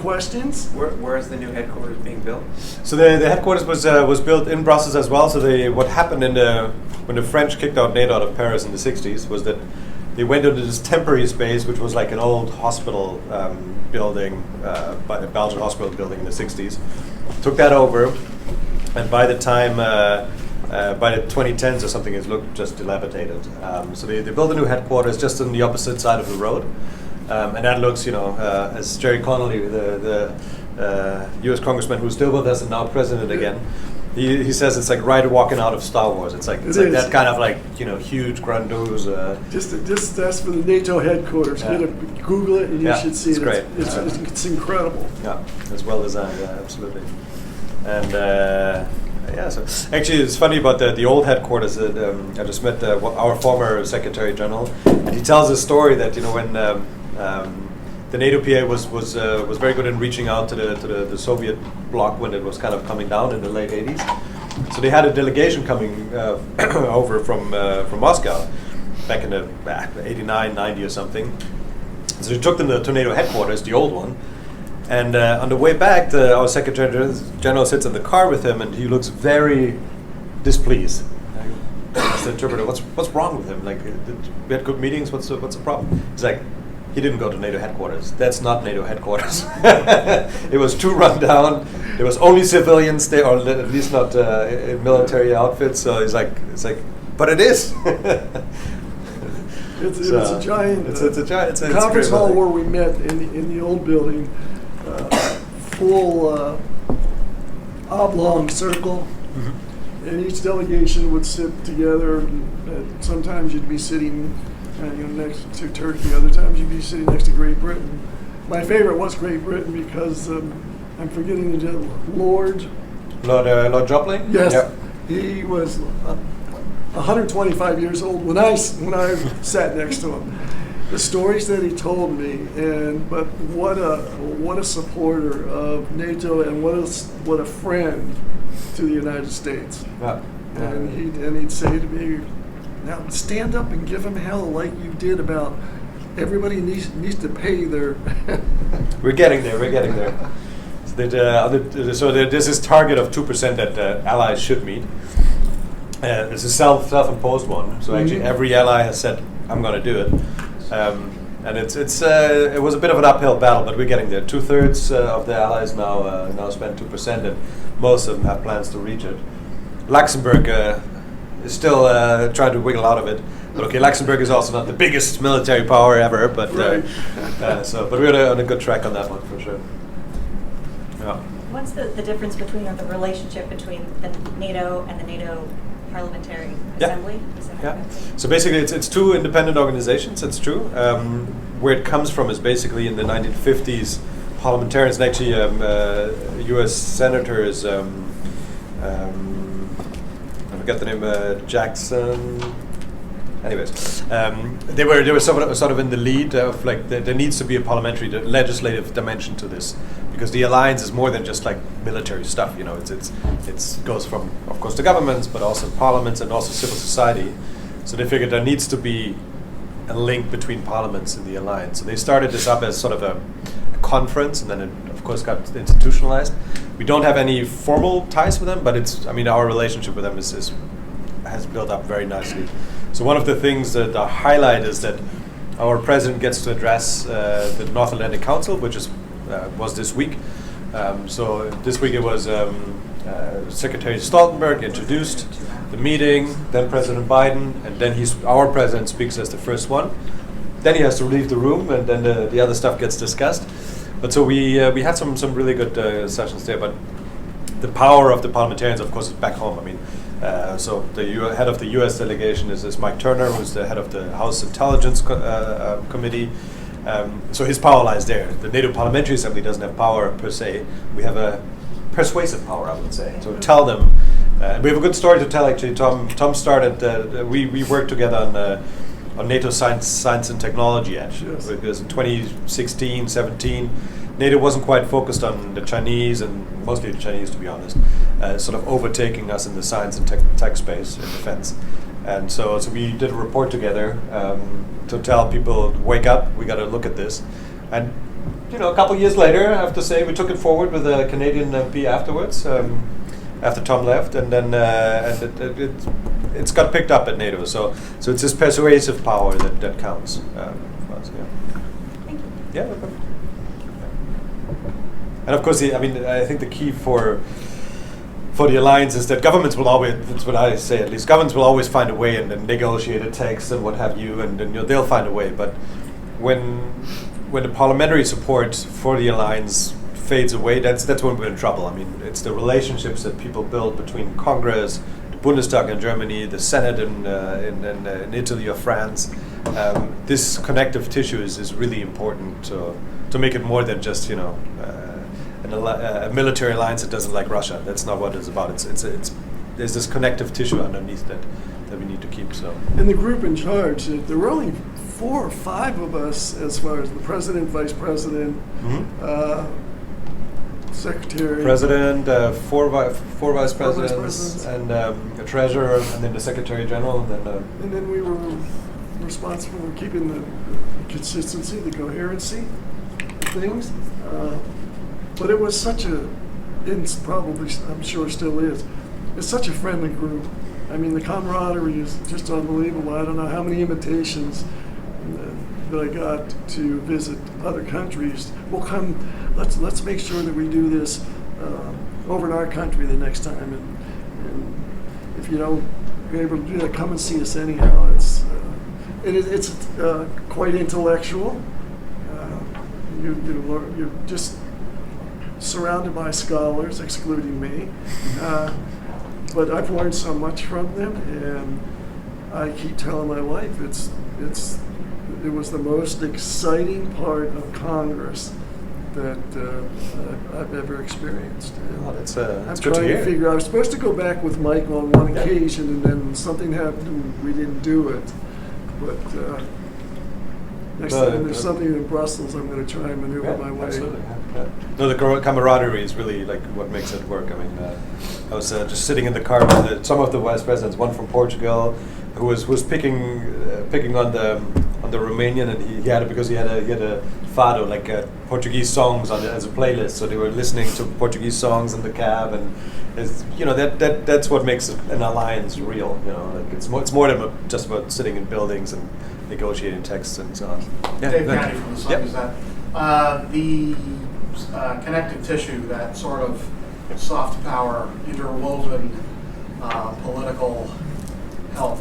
questions? Where is the new headquarters being built? So the headquarters was built in Brussels as well. So what happened when the French kicked out NATO out of Paris in the 60s was that they went into this temporary space, which was like an old hospital building, by the Belgian hospital building in the 60s. Took that over, and by the time, by the 2010s or something, it looked just dilapidated. So they built a new headquarters just on the opposite side of the road. And that looks, as Jerry Connolly, the U.S. congressman who's still with us and now president again, he says it's like right walking out of Star Wars. It's like that kind of like huge grandiose. Just that's for the NATO headquarters. Yeah. Google it and you should see it's it. Great. It's incredible. Yeah, it's well designed. Yeah, absolutely. And so actually it's funny about the old headquarters. I just met our former Secretary General, and he tells a story that when the NATO PA was very good in reaching out to the Soviet bloc when it was kind of coming down in the late 80s. So they had a delegation coming over from Moscow back in the 89, 90 or something. So they took them to NATO headquarters, the old one. And on the way back, our Secretary General sits in the car with him, and he looks very displeased. As the interpreter, what's wrong with him? Like, we had good meetings. What's the problem? He's like, he didn't go to NATO headquarters. That's not NATO headquarters. It was too run down. There was only civilians there, or at least not in military outfits. So it's like, but it is. It's a giant. It's a giant conference hall where we met in the old building. Full oblong circle, and each delegation would sit together. And sometimes you'd be sitting next to Turkey, other times you'd be sitting next to Great Britain. My favorite was Great Britain because I'm forgetting the Lord Joplin? Yes, Yep. He was 125 years old when I sat next to him. The stories that he told me, but what a supporter of NATO, and what a friend to the United States. Yeah. And he'd say to me, "Now stand up and give him hell like you did about everybody needs to pay their." We're getting there. So there's this target of 2% that allies should meet. It's a self-imposed one. So actually, every ally has said, "I'm going to do it." And it was a bit of an uphill battle, but we're getting there. 2/3 of the allies now spend 2%, and most of them have plans to reach it. Luxembourg is still trying to wiggle out of it. But okay, Luxembourg is also not the biggest military power ever, but but we're on a good track on that one for sure. Yeah. What's the difference between the relationship between the NATO and the NATO Parliamentary Assembly? Yeah. So basically, it's two independent organizations. It's true. Where it comes from is basically in the 1950s, parliamentarians, and actually U.S. senators. I forget the name. Jackson. Anyways, they were sort of in the lead of like there needs to be a parliamentary legislative dimension to this, because the alliance is more than just like military stuff. It goes from, of course, the governments, but also parliaments and also civil society. So they figured there needs to be a link between parliaments in the alliance. So they started this up as sort of a conference, and then it, of course, got institutionalized. We don't have any formal ties with them, but our relationship with them has built up very nicely. So one of the things that the highlight is that our president gets to address the North Atlantic Council, which was this week. So this week it was Secretary Stoltenberg introduced the meeting, then President Biden, and then our president speaks as the first one. Then he has to leave the room, and then the other stuff gets discussed. But so we had some really good sessions there. But the power of the parliamentarians, of course, is back home. So the head of the U.S. delegation is Mike Turner, who's the head of the House Intelligence Committee. So his power lies there. The NATO Parliamentary Assembly doesn't have power per se. We have a persuasive power, I would say. So tell them. We have a good story to tell, actually. Tom started, we worked together on NATO Science and Technology Edge. Yes. Because in 2016, 17, NATO wasn't quite focused on the Chinese, and mostly the Chinese, to be honest, sort of overtaking us in the science and tech space in defense. And so we did a report together to tell people, wake up, we got to look at this. And a couple years later, I have to say, we took it forward with a Canadian MP afterwards, after Tom left, and then it's got picked up at NATO. So it's this persuasive power that counts for us. Yeah. Thank you. Yeah. No problem. And of course, I think the key for the alliance is that governments will always, that's what I say at least, governments will always find a way and negotiate a text and what have you, and they'll find a way. But when the parliamentary support for the alliance fades away, that's when we're in trouble. I mean, it's the relationships that people build between Congress, the Bundestag in Germany, the Senate in Italy or France. This connective tissue is really important to make it more than just a military alliance that doesn't like Russia. That's not what it's about. It's there's this connective tissue underneath that we need to keep. So. In the group in charge, there were only 4 or 5 of us, as far as the president, vice president, secretary, president, 4 vice presidents, and a treasurer, and then the secretary general, and then we were responsible for keeping the consistency, the coherency of things. But it was such it's probably, I'm sure still is, it's such a friendly group. I mean, the camaraderie is just unbelievable. I don't know how many invitations that I got to visit other countries. We'll come, let's make sure that we do this over in our country the next time. And if you don't be able to do that, come and see us anyhow. It's quite intellectual. You're just surrounded by scholars, excluding me. But I've learned so much from them, and I keep telling my wife it was the most exciting part of Congress that I've ever experienced. That's I'm good trying to to hear. figure out. I was supposed to go back with Mike on one occasion, and then something happened, and we didn't do it. But next time there's something in Brussels, I'm going to try and maneuver my way. Absolutely. Yeah. No, the camaraderie is really like what makes it work. I mean, I was just sitting in the car with some of the vice presidents, one from Portugal, who was picking on the Romanian, and he had it because he had a fado, like Portuguese songs as a playlist. So they were listening to Portuguese songs in the cab, and that's what makes an alliance real. Like it's more than just about sitting in buildings and negotiating texts and so on. Yeah, Dave Kennedy from the Sun-Gazette. The connective tissue, that sort of soft power, interwoven political help.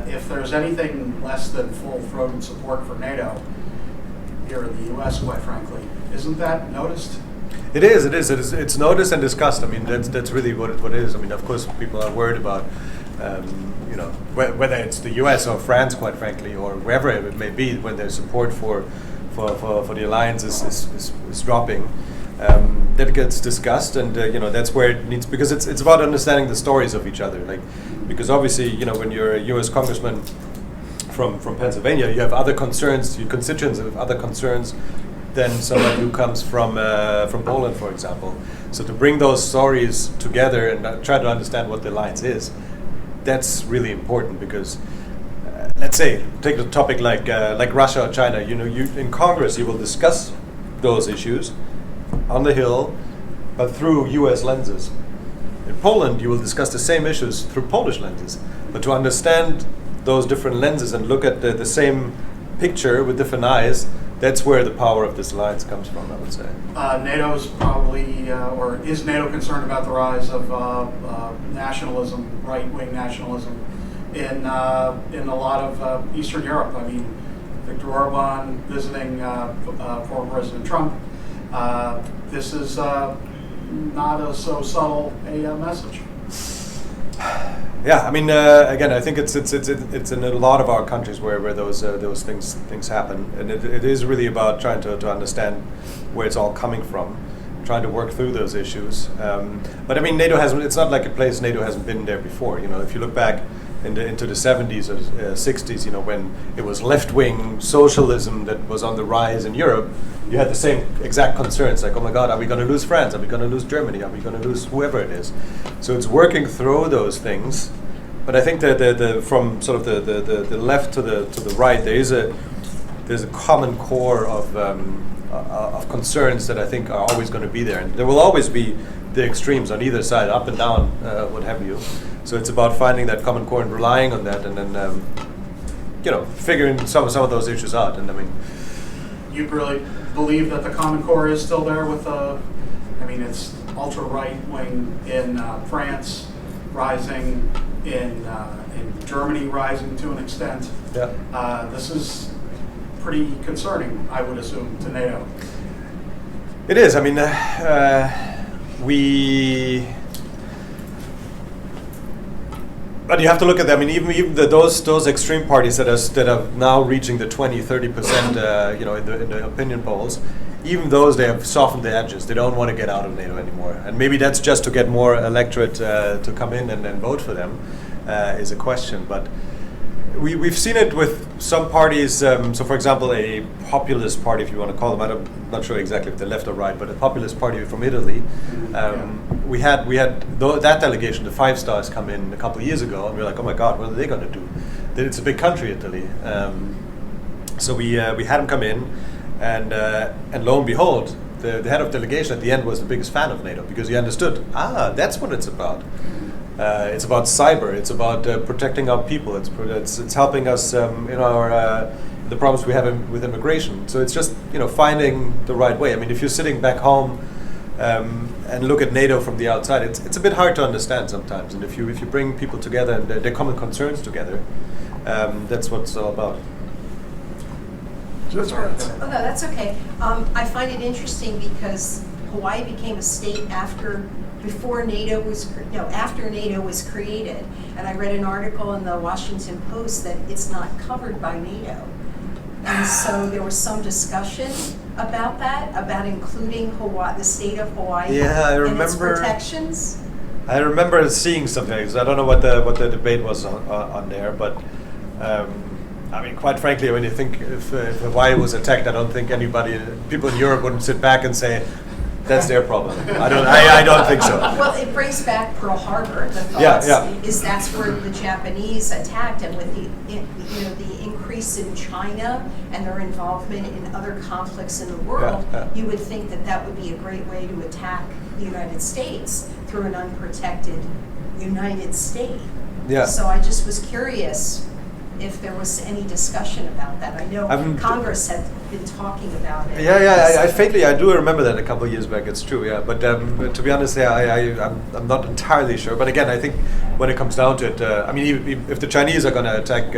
If there's anything less than full-throated support for NATO here in the U.S., quite frankly, isn't that noticed? It is. It's noticed and discussed. I mean, that's really what it is. I mean, of course, people are worried about, whether it's the U.S. or France, quite frankly, or wherever it may be, when their support for the alliance is dropping. That gets discussed, and that's where it needs, because it's about understanding the stories of each other. Like, because obviously, when you're a U.S. congressman from Pennsylvania, you have other concerns. Your constituents have other concerns than someone who comes from Poland, for example. So to bring those stories together and try to understand what the alliance is, that's really important, because let's say take a topic like Russia or China. You in Congress you will discuss those issues on the Hill, but through U.S. lenses. In Poland, you will discuss the same issues through Polish lenses. But to understand those different lenses and look at the same picture with different eyes, that's where the power of this alliance comes from, I would say. NATO's probably, or is NATO concerned about the rise of nationalism, right-wing nationalism, in a lot of Eastern Europe? I mean, Viktor Orban visiting former President Trump. This is not so subtle a message. Yeah, I mean, again, I think it's in a lot of our countries where those things happen, and it is really about trying to understand where it's all coming from, trying to work through those issues. But I mean, NATO hasn't. It's not like a place NATO hasn't been there before. If you look back into the 70s or 60s, when it was left-wing socialism that was on the rise in Europe, you had the same exact concerns, like, oh my God, are we going to lose France? Are we going to lose Germany? Are we going to lose whoever it is? So it's working through those things. But I think that from sort of the left to the right, there is there's a common core of concerns that I think are always going to be there, and there will always be the extremes on either side, up and down, what have you. So it's about finding that common core and relying on that, and then figuring some of those issues out. And I mean, You really believe that the Common Core is still there with it's ultra right wing in France rising, in Germany rising to an extent. yeah. This is pretty concerning, I would assume, to NATO. It is. I mean, but you have to look at them. I mean, even those extreme parties that are now reaching the 20-30%, in the opinion polls, even those, they have softened the edges. They don't want to get out of NATO anymore, and maybe that's just to get more electorate to come in and vote for them, is a question. But we've seen it with some parties. So, for example, a populist party, if you want to call them, I'm not sure exactly if they're left or right, but a populist party from Italy. We had that delegation, the Five Stars, come in a couple of years ago, and we were like, oh my God, what are they going to do? It's a big country, Italy. So we had them come in, and lo and behold, the head of delegation at the end was the biggest fan of NATO, because he understood, that's what it's about. It's about cyber. It's about protecting our people. It's helping us in our the problems we have with immigration. So it's just finding the right way. I mean, if you're sitting back home and look at NATO from the outside, it's a bit hard to understand sometimes. And if you bring people together and their common concerns together, that's what it's all about. Judge Oh, no, that's okay. I find it interesting because Hawaii became a state after NATO was created. And I read an article in the Washington Post that it's not covered by NATO. And so there was some discussion about that, about including Hawaii, the state of Hawaii, and its protections. I remember seeing something. I don't know what the debate was on there, but I mean, quite frankly, when you think if Hawaii was attacked, I don't think people in Europe wouldn't sit back and say, that's their problem. I don't think so. Well, it brings back Pearl Harbor. The thoughts is that's where the Japanese attacked, and with the increase in China and their involvement in other conflicts in the world, you would think that would be a great way to attack the United States through an unprotected United State. Yeah. So I just was curious if there was any discussion about that. I know Congress had been talking about it. I do remember that a couple of years back. It's true, yeah. But to be honest, I'm not entirely sure. But again, I think when it comes down to it, I mean, if the Chinese are going to attack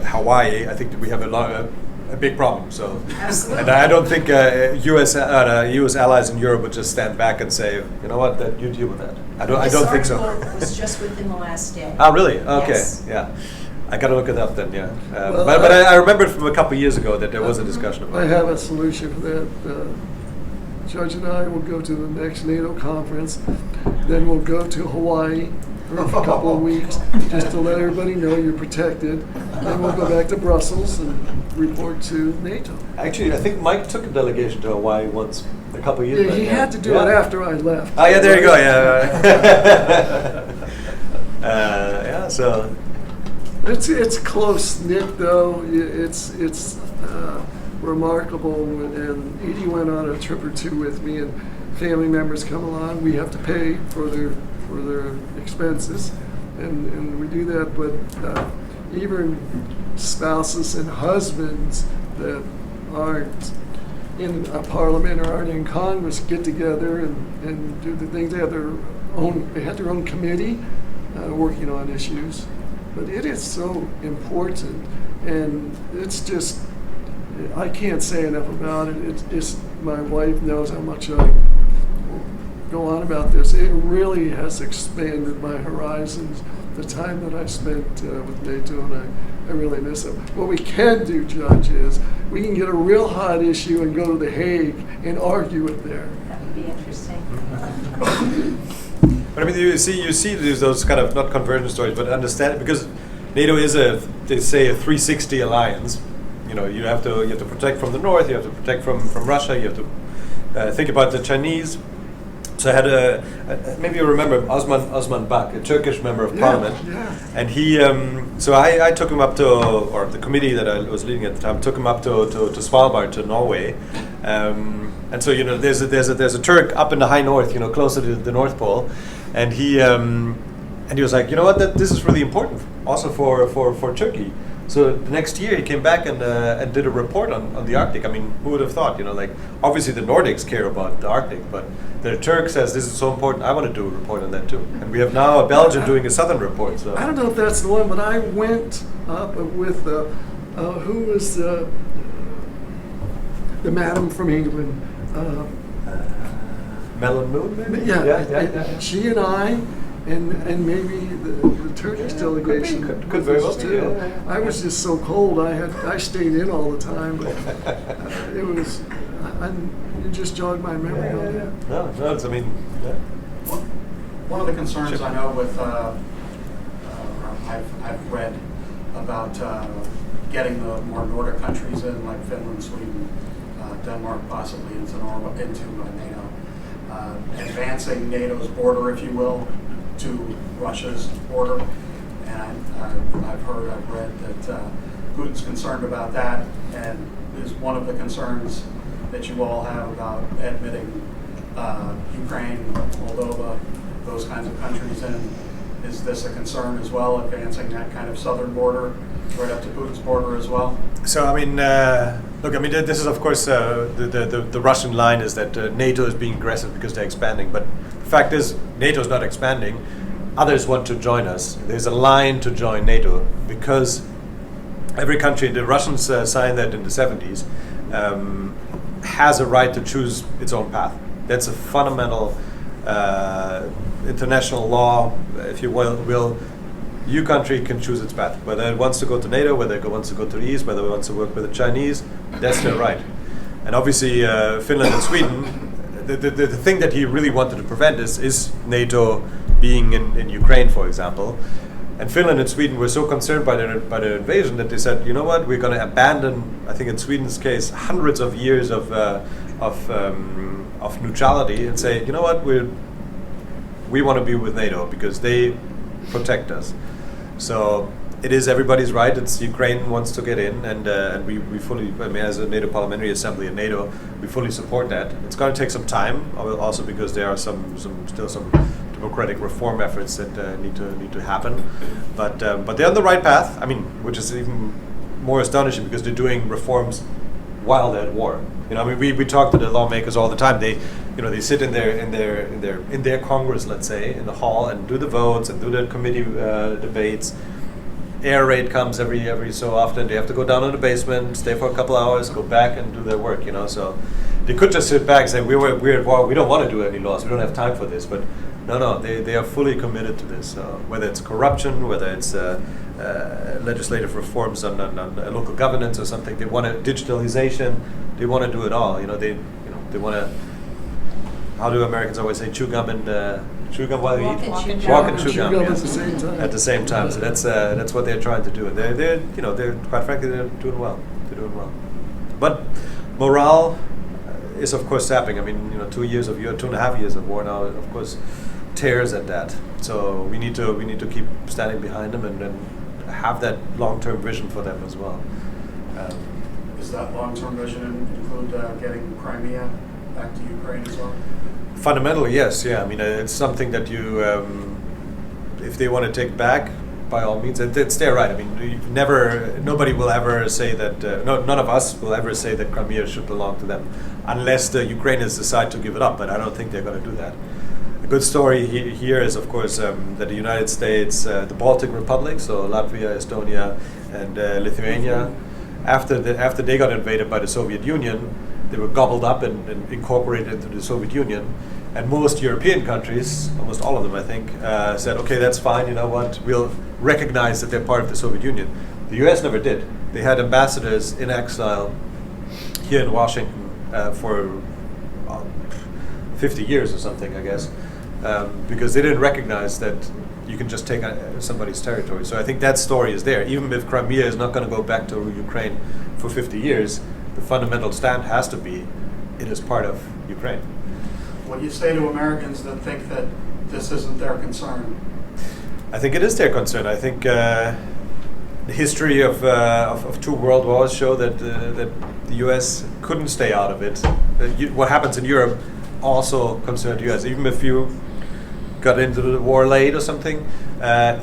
Hawaii, I think we have a big problem. So, Absolutely. And I don't think U.S. allies in Europe would just stand back and say, you know what, that you deal with that. I don't think so. This article was just within the last day. Oh, really? Okay, Yes. yeah. I got to look it up then, yeah. But I remember from a couple of years ago that there was a discussion about I it. have a solution for that. Judge and I will go to the next NATO conference, then we'll go to Hawaii for a couple of weeks, just to let everybody know you're protected. Then we'll go back to Brussels and report to NATO. Actually, I think Mike took a delegation to Hawaii once, a couple of years Yeah, back. he had to do it after I left. Oh, yeah, there you go, yeah. So... It's close knit though. It's remarkable, and Edie went on a trip or two with me, and family members come along. We have to pay for their expenses, and we do that. But even spouses and husbands that aren't in a parliament or aren't in Congress get together and do the things. They have their own committee working on issues. But it is so important, and it's just, I can't say enough about it. It's my wife knows how much I go on about this. It really has expanded my horizons, the time that I spent with NATO, and I really miss it. What we can do, Judge, is we can get a real hot issue and go to The Hague and argue it there. That would be interesting. But I mean, you see those kind of, not convergence stories, but understand it, because NATO is they say a 360 alliance. You know, you have to protect from the north, you have to protect from Russia, you have to think about the Chinese. So I had maybe you remember Osman Bak, a Turkish member of parliament, and he. So I took him up to, or the committee that I was leading at the time took him up to Svalbard, to Norway, and so there's a Turk up in the high north, closer to the North Pole, and he was like, this is really important, also for Turkey. So the next year he came back and did a report on the Arctic. I mean, who would have thought? Obviously the Nordics care about the Arctic, but the Turk says this is so important. I want to do a report on that too. And we have now a Belgian doing a southern report. So I don't know if that's the one, but I went up with who was the madam from England. Melon Moon, maybe? Yeah. She and I. And maybe the Turkish delegation could very well be. too. Yeah. I was just so cold. I stayed in all the time. But it was. It just jogged my memory on that. No, it's. I mean, One of the concerns I know with I've read about getting the more Nordic countries in, like Finland, Sweden, Denmark, possibly into NATO, advancing NATO's border, if you will, to Russia's border, and I've read that Putin's concerned about that, and is one of the concerns that you all have about admitting Ukraine, Moldova, those kinds of countries in. Is this a concern as well, advancing that kind of southern border right up to Putin's border as well? So I mean, look, I mean, this is of course the Russian line is that NATO is being aggressive because they're expanding, but the fact is NATO is not expanding. Others want to join us. There's a line to join NATO because every country, the Russians signed that in the 70s, has a right to choose its own path. That's a fundamental international law, if you will. Your country can choose its path, whether it wants to go to NATO, whether it wants to go to the east, whether it wants to work with the Chinese. That's their right. And obviously, Finland and Sweden, the thing that he really wanted to prevent is NATO being in Ukraine, for example. And Finland and Sweden were so concerned by the invasion that they said, you know what, we're going to abandon, I think in Sweden's case, hundreds of years of neutrality and say, you know what, we want to be with NATO because they protect us. So it is everybody's right. It's Ukraine wants to get in, and we fully, I mean, as a NATO Parliamentary Assembly in NATO, we fully support that. It's going to take some time, also because there are still some democratic reform efforts that need to happen. But they're on the right path. I mean, which is even more astonishing because they're doing reforms while they're at war. I mean, we talk to the lawmakers all the time. They sit in their Congress, let's say, in the hall, and do the votes and do the committee debates. Air raid comes every so often. They have to go down in the basement, stay for a couple hours, go back and do their work. So they could just sit back and say we're at war. We don't want to do any laws. We don't have time for this. But no, they are fully committed to this. Whether it's corruption, whether it's legislative reforms on local governance or something, they want digitalization. They want to do it all. They want to. How do Americans always say? Chew gum while you eat. Walk and chew gum. Yes. At the same time. So that's what they're trying to do. And they're quite frankly they're doing well. They're doing well. But morale is of course sapping. I mean, 2.5 years of war now, of course, tears at that. So we need to keep standing behind them and have that long-term vision for them as well. Does that long-term vision include getting Crimea back to Ukraine as well? Fundamentally, yes. Yeah, I mean, it's something that you, if they want to take back, by all means, it's their right. I mean, nobody will ever say that. None of us will ever say that Crimea should belong to them, unless the Ukrainians decide to give it up. But I don't think they're going to do that. A good story here is, of course, that the United States, the Baltic Republic, so Latvia, Estonia, and Lithuania, after they got invaded by the Soviet Union, they were gobbled up and incorporated into the Soviet Union. And most European countries, almost all of them, I think, said, okay, that's fine, you know what, we'll recognize that they're part of the Soviet Union. The US never did. They had ambassadors in exile here in Washington for 50 years or something, I guess, because they didn't recognize that you can just take somebody's territory. So I think that story is there. Even if Crimea is not going to go back to Ukraine for 50 years, the fundamental stand has to be, it is part of Ukraine. What do you say to Americans that think that this isn't their concern? I think it is their concern. I think the history of two world wars show that the U.S. couldn't stay out of it. What happens in Europe also concerned the U.S. Even if you got into the war late or something,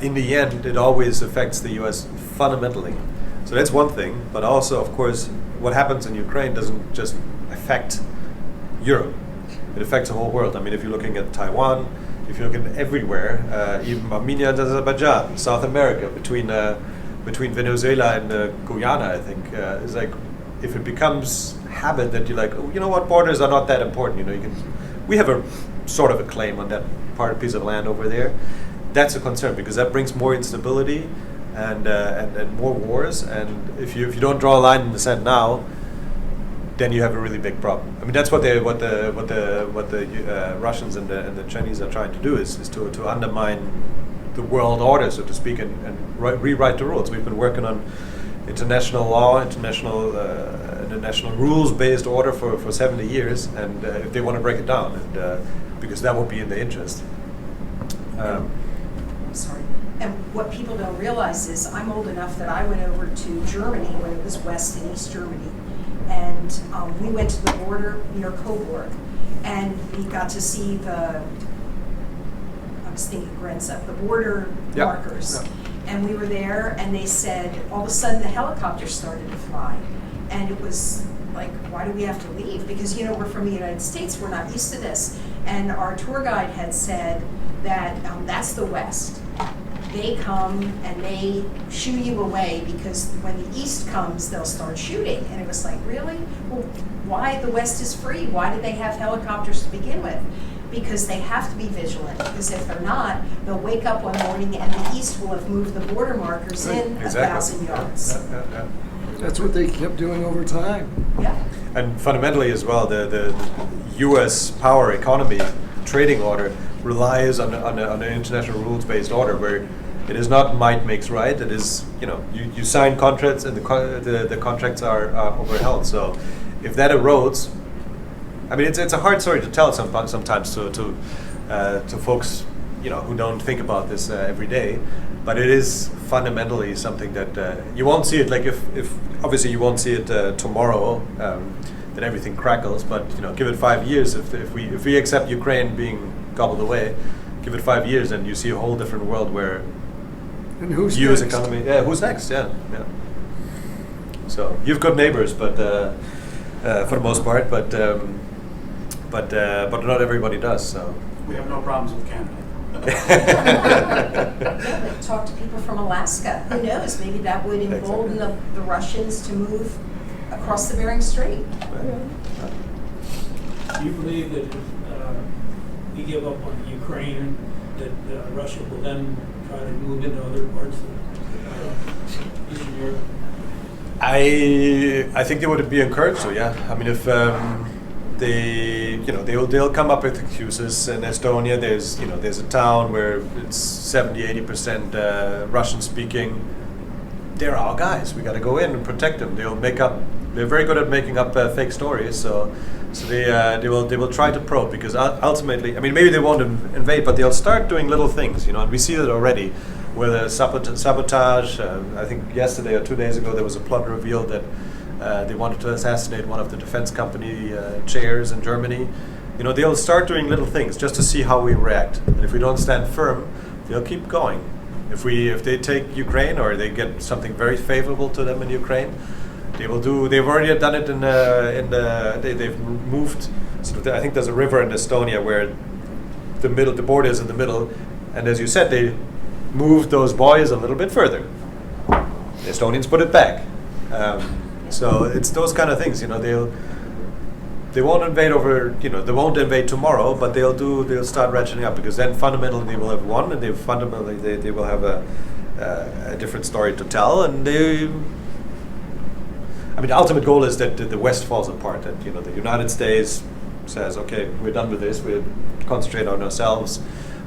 in the end it always affects the U.S. fundamentally. So that's one thing. But also, of course, what happens in Ukraine doesn't just affect Europe. It affects the whole world. I mean, if you're looking at Taiwan, if you're looking everywhere, even Armenia and Azerbaijan, South America, between Venezuela and Guyana, I think, is like, if it becomes habit that you're like, oh, you know what, borders are not that important. You know, we have a sort of a claim on that piece of land over there. That's a concern because that brings more instability and more wars. And if you don't draw a line in the sand now, then you have a really big problem. I mean, that's what the Russians and the Chinese are trying to do is to undermine the world order, so to speak, and rewrite the rules. We've been working on international law, international rules-based order for 70 years, and if they want to break it down, and because that would be in their interest. Sorry. And what people don't realize is I'm old enough that I went over to Germany when it was West and East Germany. And we went to the border near Coburg, and we got to see the border markers. Yeah. And we were there, and they said, all of a sudden the helicopters started to fly. And it was like, why do we have to leave? Because, you know, we're from the United States, we're not used to this. And our tour guide had said that that's the West. They come and they shoo you away because when the East comes, they'll start shooting. And it was like, really? Well, why the West is free? Why did they have helicopters to begin with? Because they have to be vigilant. Because if they're not, they'll wake up one morning and the East will have moved the border markers in Exactly. 1,000 yards. Yeah. That's what they kept doing over time. Yeah. And fundamentally as well, the U.S. power economy trading order relies on an international rules-based order where it is not might makes right. It is, you know, you sign contracts and the contracts are overheld. So if that erodes, I mean, it's a hard story to tell sometimes to folks, you know, who don't think about this every day. But it is fundamentally something that you won't see it. Like if obviously you won't see it tomorrow, that everything crackles. But you know, give it 5 years. If we accept Ukraine being gobbled away, give it 5 years, and you see a whole different world where. And who's U.S. next? economy. Yeah, who's next? Yeah. So you've got neighbors, but for the most part, but not everybody does. So We have no problems with Canada. Yeah, but talk to people from Alaska. Who knows? Maybe that would embolden the Russians to move across the Bering Strait. Do you believe that if we give up on Ukraine, that Russia will then try to move into other parts of Eastern Europe? I think they would be encouraged to. Yeah, I mean if they'll come up with excuses. In Estonia, there's a town where it's 70-80% Russian speaking. They're our guys. We got to go in and protect them. They're very good at making up fake stories. So they will try to probe because ultimately, I mean, maybe they won't invade, but they'll start doing little things. You know, and we see that already. With sabotage, I think yesterday or 2 days ago there was a plot revealed that they wanted to assassinate one of the defense company chairs in Germany. You know, they'll start doing little things just to see how we react. And if we don't stand firm, they'll keep going. If they take Ukraine or they get something very favorable to them in Ukraine, they will do. They've already done it they've moved. So I think there's a river in Estonia where the border is in the middle, and as you said, they moved those buoys a little bit further. The Estonians put it back. So it's those kind of things, you know. They won't invade they won't invade tomorrow, but they'll start ratcheting up because then fundamentally they will have won, and they will have a different story to tell, and the ultimate goal is that the West falls apart. That the United States says, okay, we're done with this. We'll concentrate on ourselves.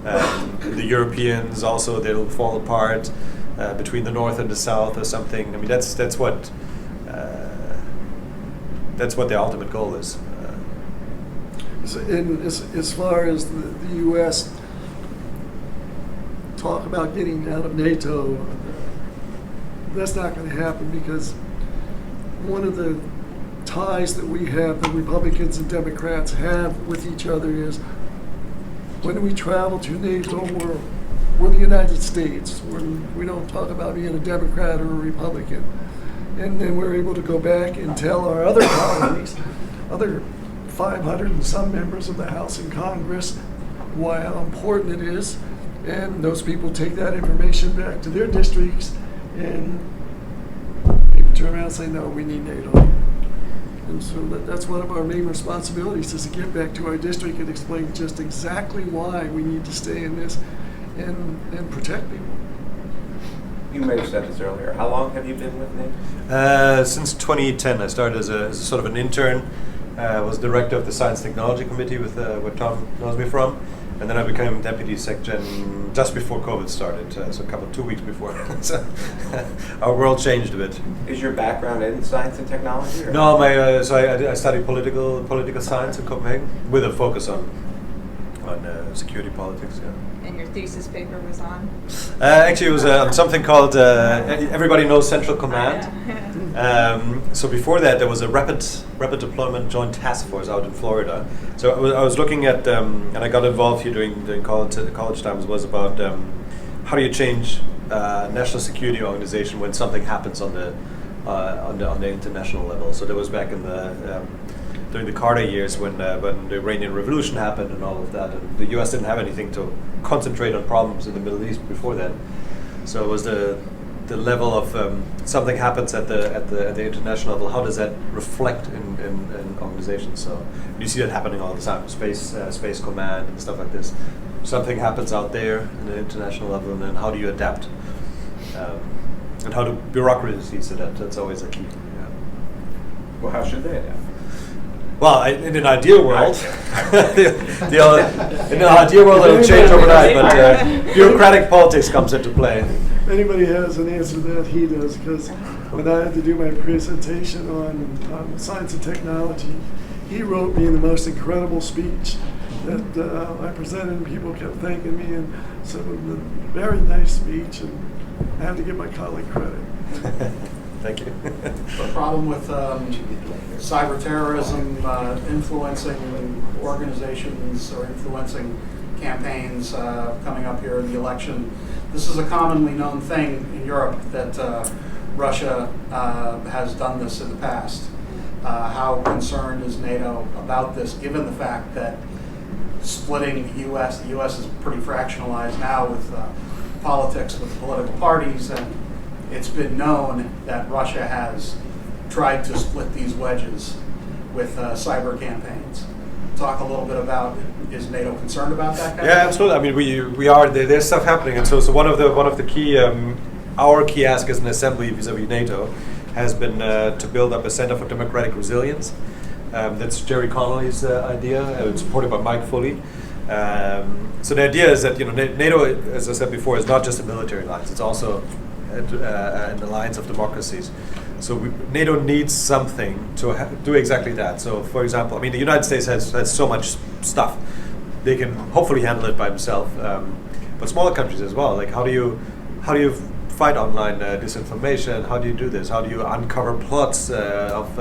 The Europeans also, they'll fall apart between the North and the South or something. I mean, that's what the ultimate goal is. as far as the U.S. talk about getting out of NATO, that's not going to happen, because one of the ties that we have, the Republicans and Democrats have with each other, is when we travel to NATO, we're the United States. We don't talk about being a Democrat or a Republican. And then we're able to go back and tell our other colleagues, other 500 and some members of the House and Congress, how important it is. And those people take that information back to their districts, and people turn around and say, no, we need NATO. And so that's one of our main responsibilities, is to get back to our district and explain just exactly why we need to stay in this and protect people. You may have said this earlier. How long have you been with NATO? Since 2010, I started as a sort of an intern. Was director of the Science Technology Committee with where Tom knows me from. And then I became Deputy Secretary-In just before COVID started, so 2 weeks before. So our world changed a bit. Is your background in science and technology? Or? No, I studied political science in Copenhagen with a focus on security politics. Yeah. And your thesis paper was on? Actually, it was on something called everybody knows Central Command. So before that, there was a rapid deployment joint task force out in Florida. So I was looking at, and I got involved here during college times, was about how do you change national security organization when something happens on the international level. So that was back in the during the Carter years when the Iranian Revolution happened and all of that, and the U.S. didn't have anything to concentrate on problems in the Middle East before that. So it was the level of something happens at the international level. How does that reflect in organizations? So you see that happening all the time. Space Command and stuff like this. Something happens out there in the international level, and then how do you adapt? And how do bureaucracies adapt? That's always a key. Yeah. Well, how should they adapt? Well, in an ideal world, in an ideal world it'll change overnight, but bureaucratic politics comes into play. If anybody has an answer to that, he does, because when I had to do my presentation on science and technology, he wrote me the most incredible speech that I presented, and people kept thanking me, and so it was a very nice speech, and I have to give my colleague credit. Thank you. The problem with cyber terrorism influencing organizations or influencing campaigns coming up here in the election. This is a commonly known thing in Europe that Russia has done this in the past. How concerned is NATO about this, given the fact that splitting the U.S. is pretty fractionalized now with politics, with political parties, and it's been known that Russia has tried to split these wedges with cyber campaigns. Talk a little bit about, is NATO concerned about that kind of thing? Absolutely. I mean, we are. There's stuff happening, and so one of the key our key ask as an assembly vis-a-vis NATO has been to build up a Center for Democratic Resilience. That's Jerry Connolly's idea. It's supported by Mike Foley. So the idea is that NATO, as I said before, is not just a military alliance. It's also an alliance of democracies. So NATO needs something to do exactly that. So, for example, I mean, the United States has so much stuff; they can hopefully handle it by themselves. But smaller countries as well. Like, how do you fight online disinformation? How do you do this? How do you uncover plots of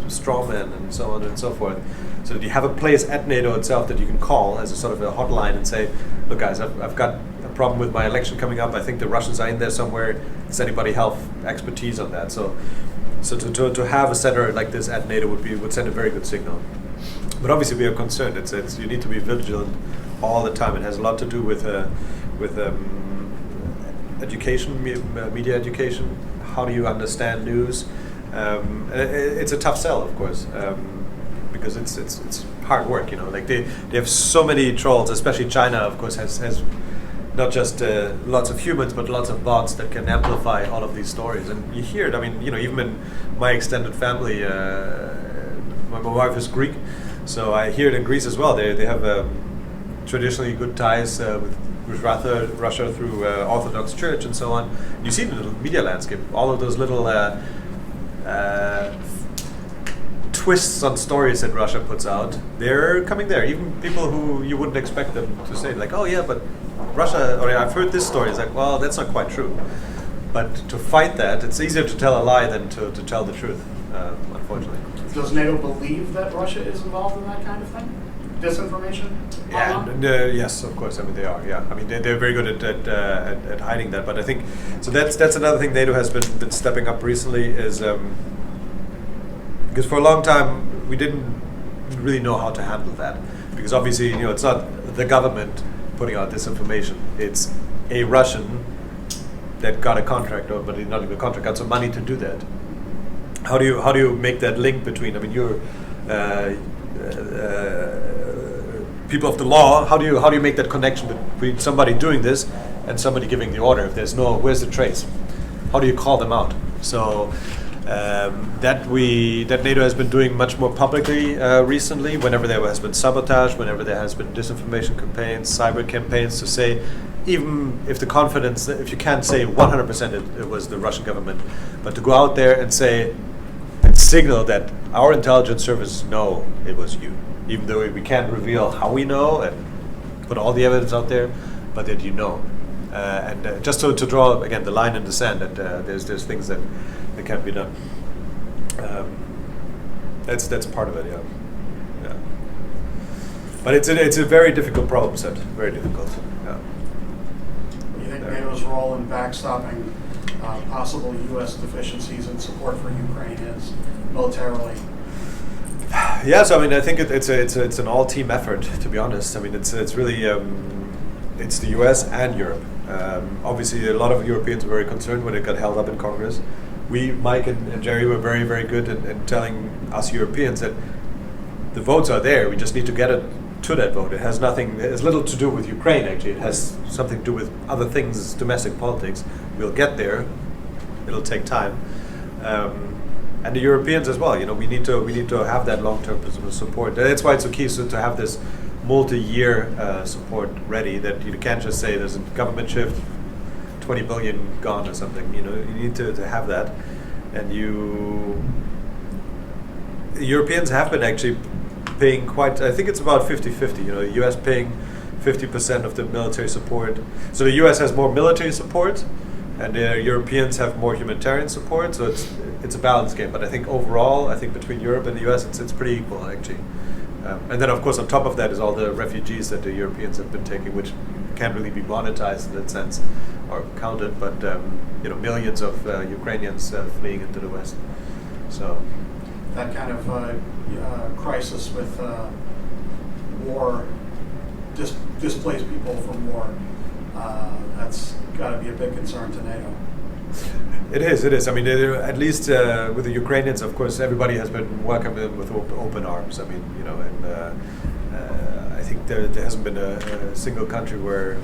strawmen and so on and so forth? So that you have a place at NATO itself that you can call as a sort of a hotline and say, look guys, I've got a problem with my election coming up. I think the Russians are in there somewhere. Does anybody have expertise on that? So to have a center like this at NATO would send a very good signal. But obviously we are concerned. It's you need to be vigilant all the time. It has a lot to do with education, media education. How do you understand news? It's a tough sell, of course, because it's hard work. Like they have so many trolls. Especially China, of course, has not just lots of humans, but lots of bots that can amplify all of these stories. And you hear it. I mean, even in my extended family, my wife is Greek, so I hear it in Greece as well. They have traditionally good ties with Russia through Orthodox Church and so on. You see it in the media landscape. All of those little twists on stories that Russia puts out, they're coming there. Even people who you wouldn't expect them to say, like, oh yeah, but Russia, or I've heard this story. It's like, well, that's not quite true. But to fight that, it's easier to tell a lie than to tell the truth, unfortunately. Does NATO believe that Russia is involved in that kind of thing? Disinformation? Yeah, online? yes, of course. I mean, they are. Yeah, I mean, they're very good at hiding that. But I think so. That's another thing NATO has been stepping up recently is because for a long time we didn't really know how to handle that, because obviously it's not the government putting out disinformation. It's a Russian that got a contract, but not even a contract, got some money to do that. How do you make that link between? I mean, you're people of the law. How do you make that connection between somebody doing this and somebody giving the order? If there's where's the trace? How do you call them out? So that NATO has been doing much more publicly recently. Whenever there has been sabotage, whenever there has been disinformation campaigns, cyber campaigns, to say, even if the confidence, if you can't say 100% it was the Russian government, but to go out there and say and signal that our intelligence services know it was you, even though we can't reveal how we know and put all the evidence out there, but that you know. And just to draw again the line in the sand that there's things that can't be done. That's part of it, yeah. But it's a very difficult problem set. Very difficult. Yeah. You think NATO's role in backstopping possible U.S. deficiencies in support for Ukraine is militarily? Yeah, so I mean, I think it's an all-team effort. To be honest, I mean, it's really it's the U.S. and Europe. Obviously, a lot of Europeans were very concerned when it got held up in Congress. Mike and Jerry were very, very good in telling us Europeans that the votes are there. We just need to get it to that vote. It has little to do with Ukraine, actually. It has something to do with other things, domestic politics. We'll get there. It'll take time. And the Europeans as well. We need to have that long-term support. That's why it's so key to have this multi-year support ready. That you can't just say there's a government shift, 20 billion gone or something. You need to have that. And Europeans have been actually paying I think it's about 50-50. The US paying 50% of the military support. So the US has more military support, and the Europeans have more humanitarian support. So it's a balance game. But I think overall, between Europe and the US, it's pretty equal actually. And then of course on top of that is all the refugees that the Europeans have been taking, which can't really be monetized in that sense or counted. But millions of Ukrainians fleeing into the West. So that kind of crisis with war, displaced people from war, that's got to be a big concern to NATO. It is. I mean, at least with the Ukrainians, of course, everybody has been welcomed them with open arms. I mean, I think there hasn't been a single country where,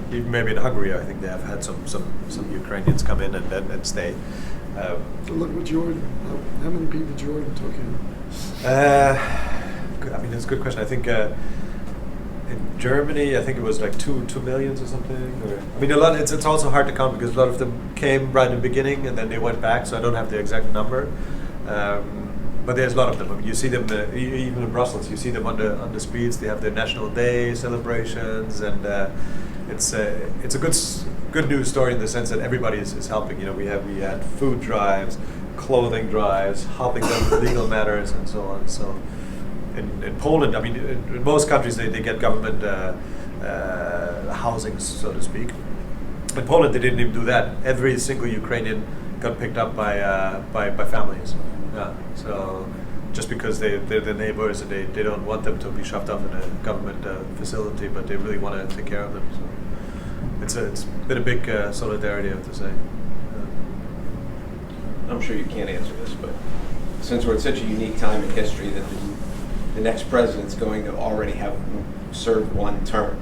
even maybe in Hungary, I think they have had some Ukrainians come in and stay. Look what Jordan. How many people Jordan took in? I mean, that's a good question. I think in Germany, I think it was like 2 million or something. I mean, a lot. It's also hard to count because a lot of them came right in the beginning and then they went back. So I don't have the exact number. But there's a lot of them. I mean, you see them even in Brussels. You see them on the streets. They have their National Day celebrations, and it's a good news story in the sense that everybody is helping. We had food drives, clothing drives, helping them with legal matters and so on. So in Poland, I mean, in most countries they get government housing, so to speak. In Poland, they didn't even do that. Every single Ukrainian got picked up by families. Yeah. So just because they're the neighbors and they don't want them to be shoved off in a government facility, but they really want to take care of them. So it's been a big solidarity, I have to say. I'm sure you can't answer this, but since we're at such a unique time in history that the next president's going to already have served one term,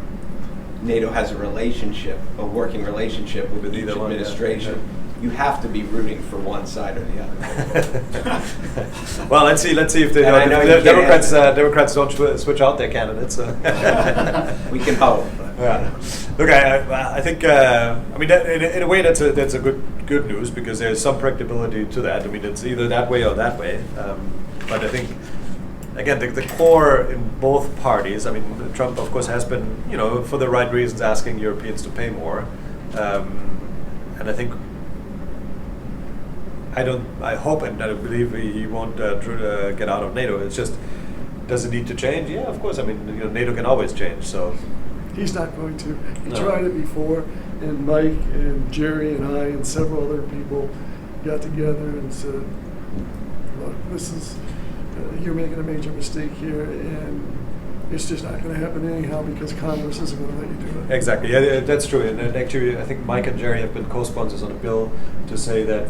NATO has a working relationship with each administration. You have to be rooting for one side or the other. Well, let's see if the Democrats don't switch out their candidates. We can hope. Yeah. Look, I think I mean in a way that's a good news because there's some predictability to that. I mean, it's either that way or that way. But I think, again, the core in both parties, I mean, Trump, of course, has been, for the right reasons, asking Europeans to pay more. And I think, I hope and I believe he won't get out of NATO. It's just, does it need to change? Yeah, of course. I mean, NATO can always change, so. He's not going to. He No. tried it before, and Mike and Jerry and I and several other people got together and said, look, this is, you're making a major mistake here, and it's just not going to happen anyhow because Congress isn't going to let you do it. Exactly, yeah, that's true. And actually, I think Mike and Jerry have been co-sponsors on a bill to say that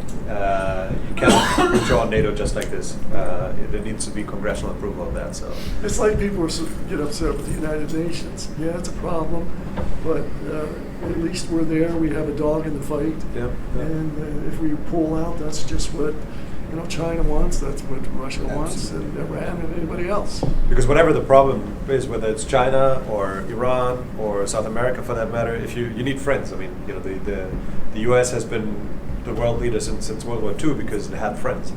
you cannot withdraw NATO just like this. There needs to be congressional approval of that. So It's like people get upset with the United Nations. Yeah, it's a problem, but at least we're there. We have a dog in the fight. yeah. And if we pull out, that's just what China wants. That's what Russia wants, and Iran and anybody else. Because whatever the problem is, whether it's China or Iran or South America for that matter, if you need friends. I mean, the U.S. has been the world leader since World War II because it had friends.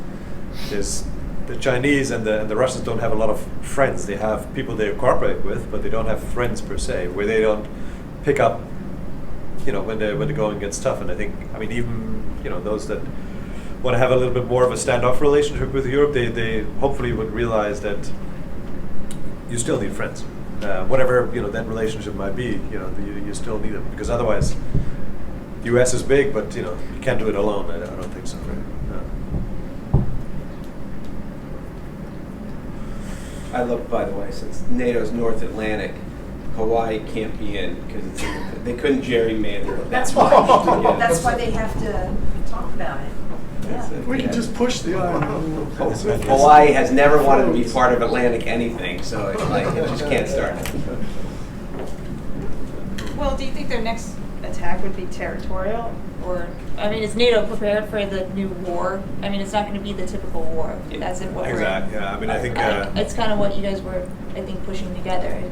The Chinese and the Russians don't have a lot of friends. They have people they cooperate with, but they don't have friends per se, where they don't pick up, when the going gets tough. And I think, even those that want to have a little bit more of a standoff relationship with Europe, they hopefully would realize that you still need friends. Whatever that relationship might be, you still need them, because otherwise, the U.S. is big, but you can't do it alone. I don't think so. No. I look, by the way, since NATO's North Atlantic, Hawaii can't be in because they couldn't gerrymander it. That's why. That's why they have to talk about it. That's it. We can just push the island. Hawaii has never wanted to be part of Atlantic anything, so it's like it just can't start. Well, do you think their next attack would be territorial? Or, is NATO prepared for the new war? It's not going to be the typical war. As in what we're in. Exactly. Yeah. I think it's kind of what you guys were, I think, pushing together.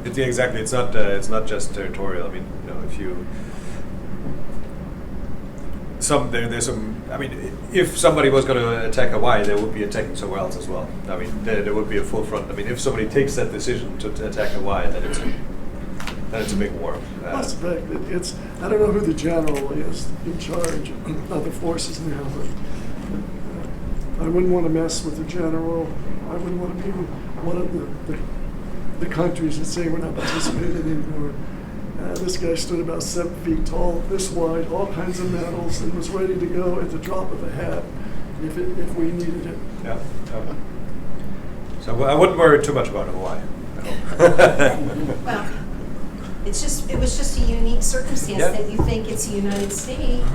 exactly. It's not just territorial. If you there's some. If somebody was going to attack Hawaii, they would be attacking somewhere else as well. There would be a full front. If somebody takes that decision to attack Hawaii, then it's a big war. Plus the fact that I don't know who the general is in charge of the forces now, but I wouldn't want to mess with the general. I wouldn't want to be one of the countries that say we're not participating anymore. This guy stood about 7 feet tall, this wide, all kinds of medals, and was ready to go at the drop of a hat if we needed it. Yeah. So I wouldn't worry too much about Hawaii. I hope. Well, it was just a unique circumstance that you think it's the United States,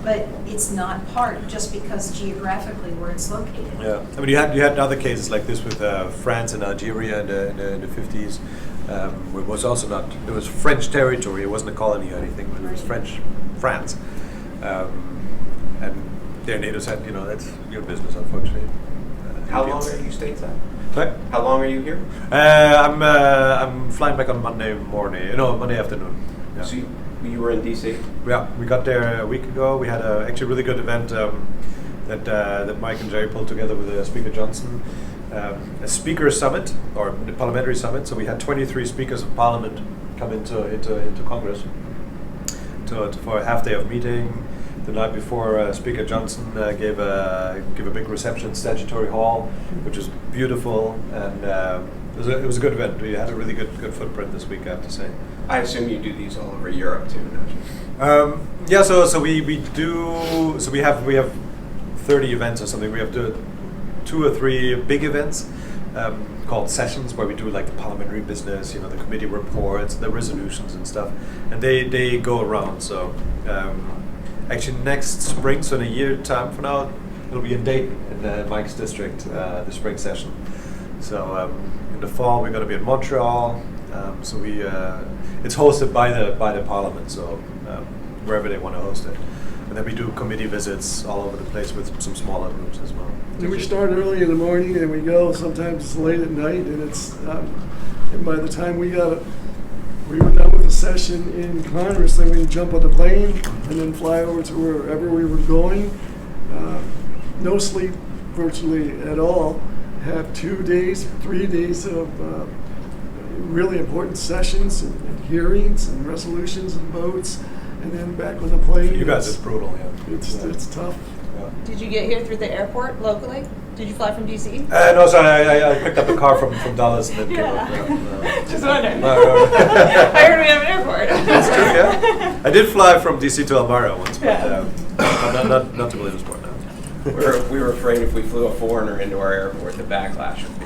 but it's not part just because geographically where it's located. Yeah, you had other cases like this with France and Algeria in the 50s. It was also it was French territory. It wasn't a colony or anything, but it was France. And their NATO said, that's your business, unfortunately. How long are you stateside? Sorry? How long are you here? I'm flying back on Monday morning. No, Monday afternoon. Yeah. So you were in DC? Yeah, we got there a week ago. We had actually a really good event that Mike and Jerry pulled together with Speaker Johnson. A speaker summit, or a parliamentary summit. So we had 23 speakers of parliament come into Congress for a half day of meeting. The night before, Speaker Johnson gave a big reception in Statutory Hall, which was beautiful, and it was a good event. We had a really good footprint this week, I have to say. I assume you do these all over Europe too, don't you? Yeah. So we do. So we have 30 events or something. We have 2 or 3 big events called sessions, where we do like the parliamentary business, the committee reports, the resolutions and stuff, and they go around. So actually next spring, so in a year time from now, it'll be in Dayton in Mike's district, the spring session. So in the fall we're going to be in Montreal. So it's hosted by the parliament, so wherever they want to host it. And then we do committee visits all over the place with some smaller groups as well. And we start early in the morning and we go. Sometimes it's late at night, and and by the time we were done with the session in Congress, then we jump on the plane and then fly over to wherever we were going. No sleep virtually at all, have 2 days, 3 days of really important sessions and hearings and resolutions and votes, and then back on the plane. You guys, it's brutal, yeah. It's tough. Yeah. Did you get here through the airport locally? Did you fly from DC? No, sorry, I picked up a car from Dallas and then came up. Just wondering. No. I heard we have an airport. That's true, yeah. I did fly from DC to Elmira once, but not to Williamsport now. We were afraid if we flew a foreigner into our airport, the backlash would be.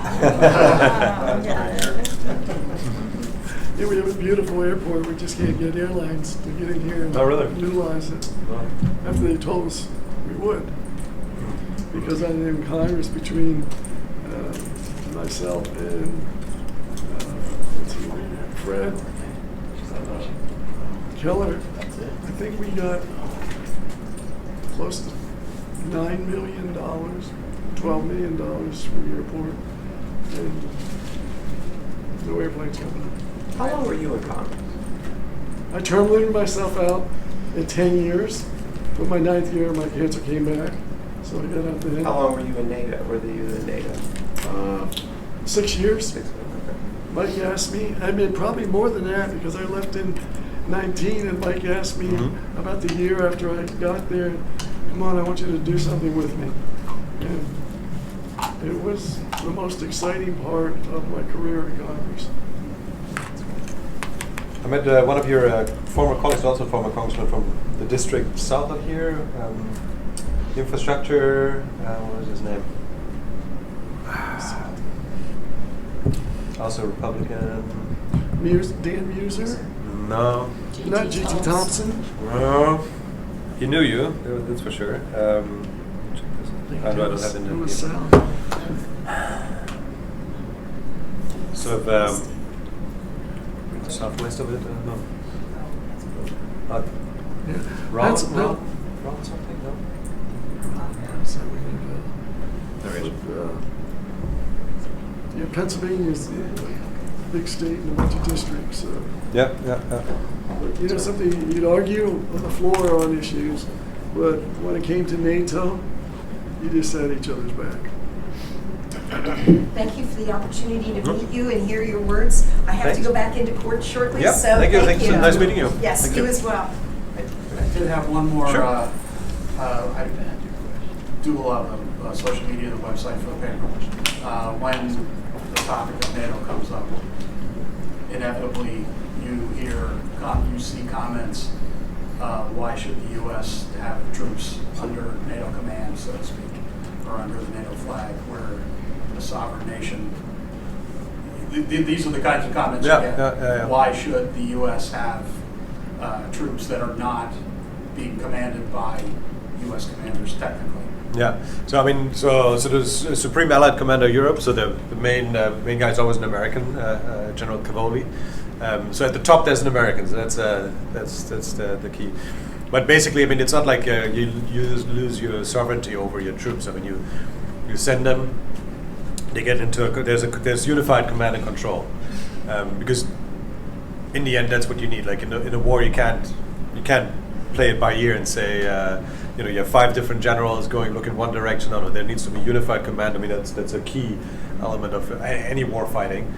Yeah, we have a beautiful airport. We just can't get airlines to get in here and Oh, really? utilize it. After they told us we would. Because I'm in Congress between myself and Fred Keller. I think we got close to $9 million, $12 million for the airport, and no airplanes coming. How long were you in Congress? I term limited myself out in 10 years. But my 9th year, my cancer came back, so I got out then. How long were you in NATO? Were you in NATO? 6 years. 6 years. Okay. Mike asked me, I mean, probably more than that, because I left in 19, and Mike asked me about the year after I got there, come on, I want you to do something with me. And it was the most exciting part of my career in Congress. I met one of your former colleagues, also former congressman from the district south of here, infrastructure, what was his name? Also Republican. Dan Muser? No. Not G.T. Thompson? No. He knew you, that's for sure. I don't have It the was name. Sal. Sort of southwest of it, no. Yeah. Ron That's- something, no? There he is. Yeah, Pennsylvania is a big state and a bunch of districts. Yeah. You know, something you'd argue on the floor on issues, but when it came to NATO, you just had each other's back. Thank you for the opportunity to meet you and hear your words. I have to Thanks. go back into court shortly, Yeah, so thank you. thank you. Nice meeting you. Yes, Thank you you. as well. I did have one more. Sure. I do a lot of social media and the website for the paper. When the topic of NATO comes up, inevitably you see comments. Why should the U.S. have troops under NATO command, so to speak, or under the NATO flag? We're a sovereign nation. These are the kinds of comments you get. Yeah. Why should the U.S. have troops that are not being commanded by U.S. commanders technically? Yeah. So I mean, so there's Supreme Allied Commander Europe. So the main guy is always an American, General Cavoli. So at the top there's an American. So that's the key. But basically, I mean, it's not like you lose your sovereignty over your troops. I mean, you send them. They get into there's unified command and control, because in the end that's what you need. Like in a war, you can't play it by ear and say you have 5 different generals look in one direction. No, there needs to be unified command. I mean, that's a key element of any war fighting.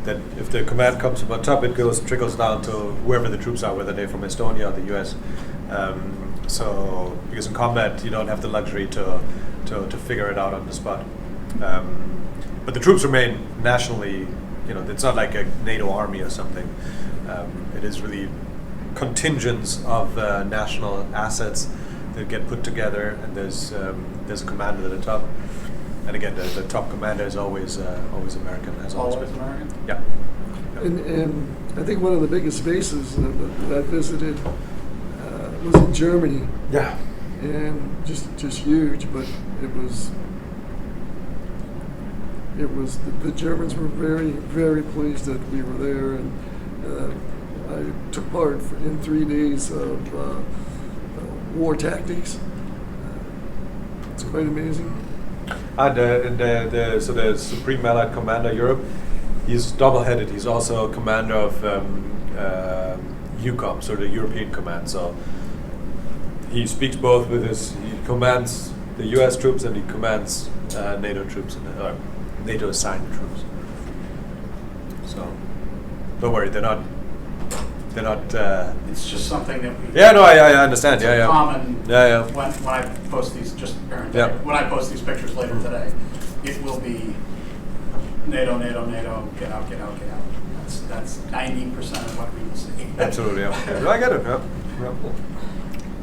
That if the command comes from on top, it trickles down to whoever the troops are, whether they're from Estonia or the U.S. So because in combat you don't have the luxury to figure it out on the spot. But the troops remain nationally, it's not like a NATO army or something. It is really contingents of national assets that get put together, and there's a commander at the top. And again, the top commander is always American. Has always been. American? Yeah. And I think one of the biggest bases that I visited was in Germany. Yeah. And just huge, but it was the Germans were very, very pleased that we were there, and I took part in 3 days of war tactics. It's quite amazing. So the Supreme Allied Commander Europe, he's double-headed. He's also commander of EUCOM, so the European Command. So he speaks both he commands the U.S. troops and he commands NATO troops, NATO assigned troops. So don't worry, they're not. It's just something that we. Yeah, no, I understand. It's Yeah. common. Yeah. When I post these, just Yeah. when I post these pictures later today, it will be NATO, NATO, NATO, get out, get out, get out. That's 90% of what we will see. Absolutely. Yeah. No, I get it. Yeah.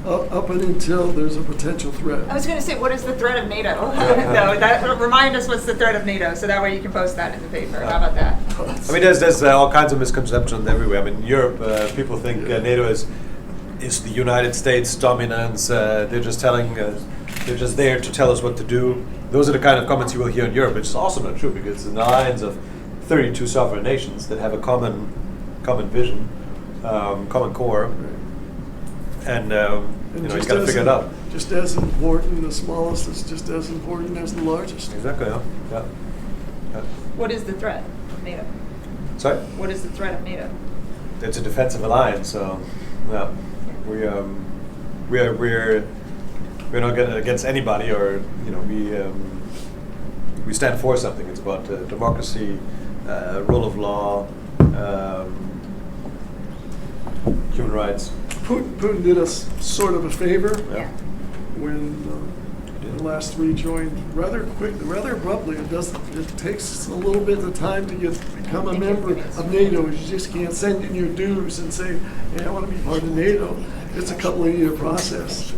Up and until there's a potential threat. I was going to say, what is the threat of NATO? No, that remind us what's the threat of NATO, so that way you can post that in the paper. How about that? I mean, there's all kinds of misconceptions everywhere. I mean, in Europe, people think NATO is the United States dominance. They're just they're just there to tell us what to do. Those are the kind of comments you will hear in Europe, which is also not true because it's an alliance of 32 sovereign nations that have a common vision, common core, and you got to figure it out. Just as important, the smallest is just as important as the largest. Exactly. Yeah. What is the threat of NATO? Sorry. What is the threat of NATO? It's a defensive alliance, so yeah, we're not against anybody, or we stand for something. It's about democracy, rule of law, human rights. Putin did us sort of a favor Yeah. when the last three joined rather abruptly. It takes a little bit of time to become a member of NATO. You just can't send in your dues and say, "Hey, I want to be part of NATO." It's a couple of year process.